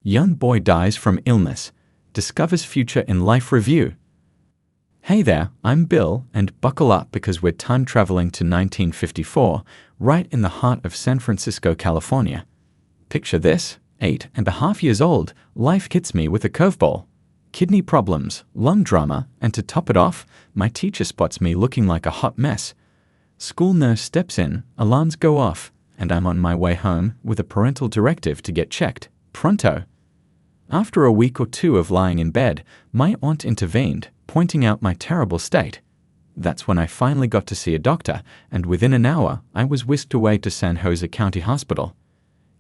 Young boy dies from illness. Discovers future in life review. Hey there, I'm Bill, and buckle up because we're time traveling to 1954, right in the heart of San Francisco, California. Picture this, 8.5 years old, life hits me with a curveball. Kidney problems, lung drama, and to top it off, my teacher spots me looking like a hot mess. School nurse steps in, alarms go off, and I'm on my way home with a parental directive to get checked, pronto. After a week or two of lying in bed, my aunt intervened, pointing out my terrible state. That's when I finally got to see a doctor, and within an hour, I was whisked away to San Jose County Hospital.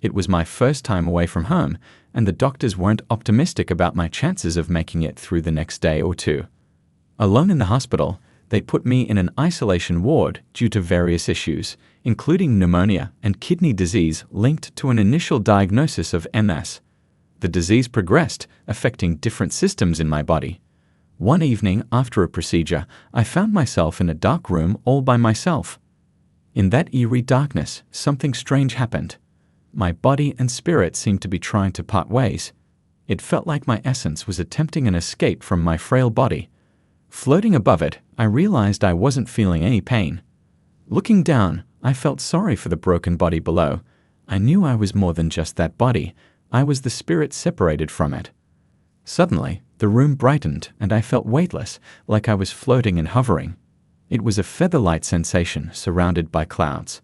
It was my first time away from home, and the doctors weren't optimistic about my chances of making it through the next day or two. Alone in the hospital, they put me in an isolation ward due to various issues, including pneumonia and kidney disease linked to an initial diagnosis of MS. The disease progressed, affecting different systems in my body. One evening after a procedure, I found myself in a dark room all by myself. In that eerie darkness, something strange happened. My body and spirit seemed to be trying to part ways. It felt like my essence was attempting an escape from my frail body. Floating above it, I realized I wasn't feeling any pain. Looking down, I felt sorry for the broken body below. I knew I was more than just that body. I was the spirit separated from it. Suddenly, the room brightened and I felt weightless, like I was floating and hovering. It was a feather-light sensation surrounded by clouds.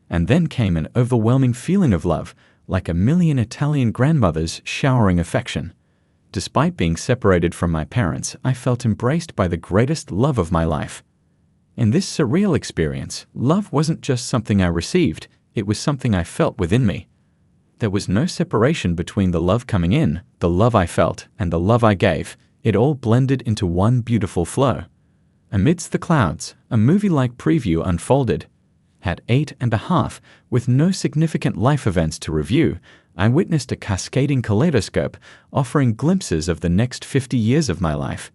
And then came an overwhelming feeling of love, like a million Italian grandmothers showering affection. Despite being separated from my parents, I felt embraced by the greatest love of my life. In this surreal experience, love wasn't just something I received, it was something I felt within me. There was no separation between the love coming in, the love I felt, and the love I gave. It all blended into one beautiful flow. Amidst the clouds, a movie-like preview unfolded. At 8.5, with no significant life events to review, I witnessed a cascading kaleidoscope offering glimpses of the next 50 years of my life.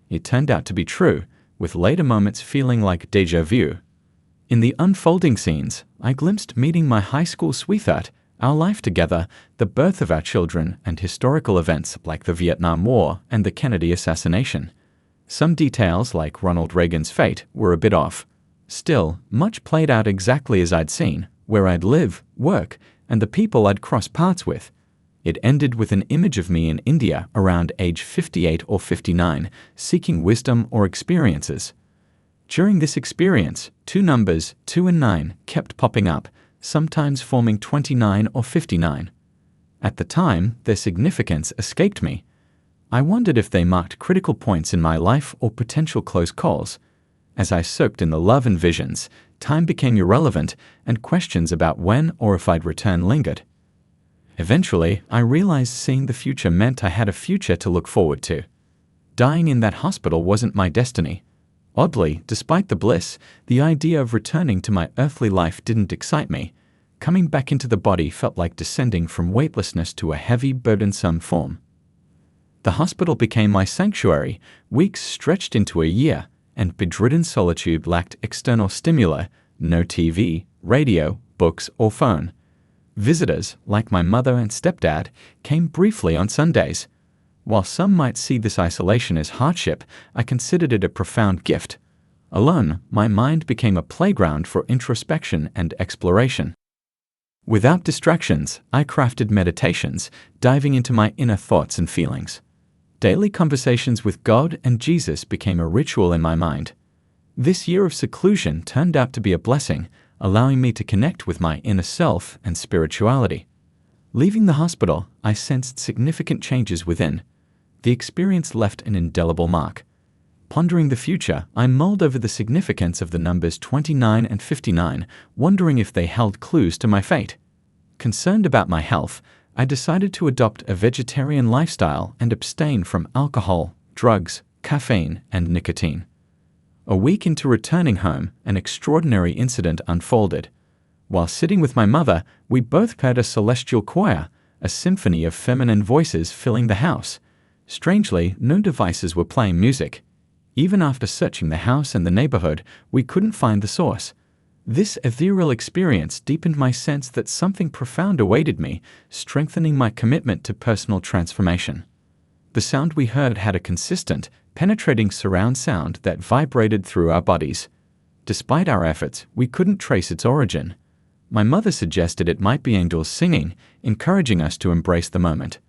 It turned out to be true, with later moments feeling like déjà vu. In the unfolding scenes, I glimpsed meeting my high school sweetheart, our life together, the birth of our children, and historical events like the Vietnam War and the Kennedy assassination. Some details, like Ronald Reagan's fate, were a bit off. Still, much played out exactly as I'd seen, where I'd live, work, and the people I'd cross paths with. It ended with an image of me in India around age 58 or 59, seeking wisdom or experiences. During this experience, two numbers, 2 and 9, kept popping up, sometimes forming 29 or 59. At the time, their significance escaped me. I wondered if they marked critical points in my life or potential close calls. As I soaked in the love and visions, time became irrelevant and questions about when or if I'd return lingered. Eventually, I realized seeing the future meant I had a future to look forward to. Dying in that hospital wasn't my destiny. Oddly, despite the bliss, the idea of returning to my earthly life didn't excite me. Coming back into the body felt like descending from weightlessness to a heavy, burdensome form. The hospital became my sanctuary. Weeks stretched into a year, and bedridden solitude lacked external stimuli, no TV, radio, books, or phone. Visitors, like my mother and stepdad, came briefly on Sundays. While some might see this isolation as hardship, I considered it a profound gift. Alone, my mind became a playground for introspection and exploration. Without distractions, I crafted meditations, diving into my inner thoughts and feelings. Daily conversations with God and Jesus became a ritual in my mind. This year of seclusion turned out to be a blessing, allowing me to connect with my inner self and spirituality. Leaving the hospital, I sensed significant changes within. The experience left an indelible mark. Pondering the future, I mulled over the significance of the numbers 29 and 59, wondering if they held clues to my fate. Concerned about my health, I decided to adopt a vegetarian lifestyle and abstain from alcohol, drugs, caffeine, and nicotine. A week into returning home, an extraordinary incident unfolded. While sitting with my mother, we both heard a celestial choir, a symphony of feminine voices filling the house. Strangely, no devices were playing music. Even after searching the house and the neighborhood, we couldn't find the source. This ethereal experience deepened my sense that something profound awaited me, strengthening my commitment to personal transformation. The sound we heard had a consistent, penetrating surround sound that vibrated through our bodies. Despite our efforts, we couldn't trace its origin. My mother suggested it might be angels singing, encouraging us to embrace the moment.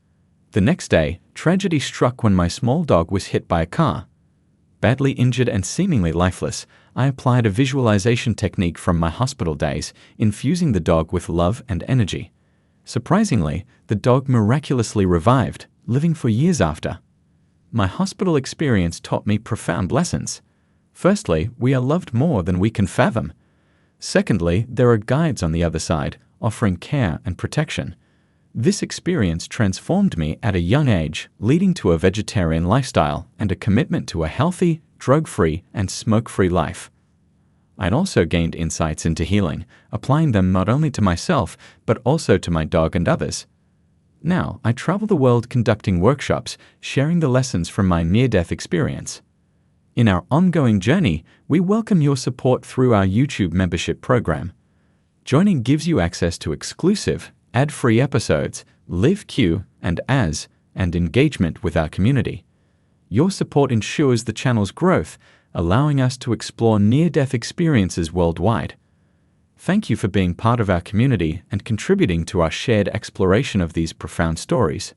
The next day, tragedy struck when my small dog was hit by a car. Badly injured and seemingly lifeless, I applied a visualization technique from my hospital days, infusing the dog with love and energy. Surprisingly, the dog miraculously revived, living for years after. My hospital experience taught me profound lessons. Firstly, we are loved more than we can fathom. Secondly, there are guides on the other side, offering care and protection. This experience transformed me at a young age, leading to a vegetarian lifestyle and a commitment to a healthy, drug-free, and smoke-free life. I'd also gained insights into healing, applying them not only to myself, but also to my dog and others. Now, I travel the world conducting workshops, sharing the lessons from my near-death experience. In our ongoing journey, we welcome your support through our YouTube membership program. Joining gives you access to exclusive, ad-free episodes, live Q and as, and engagement with our community. Your support ensures the channel's growth, allowing us to explore near-death experiences worldwide. Thank you for being part of our community and contributing to our shared exploration of these profound stories.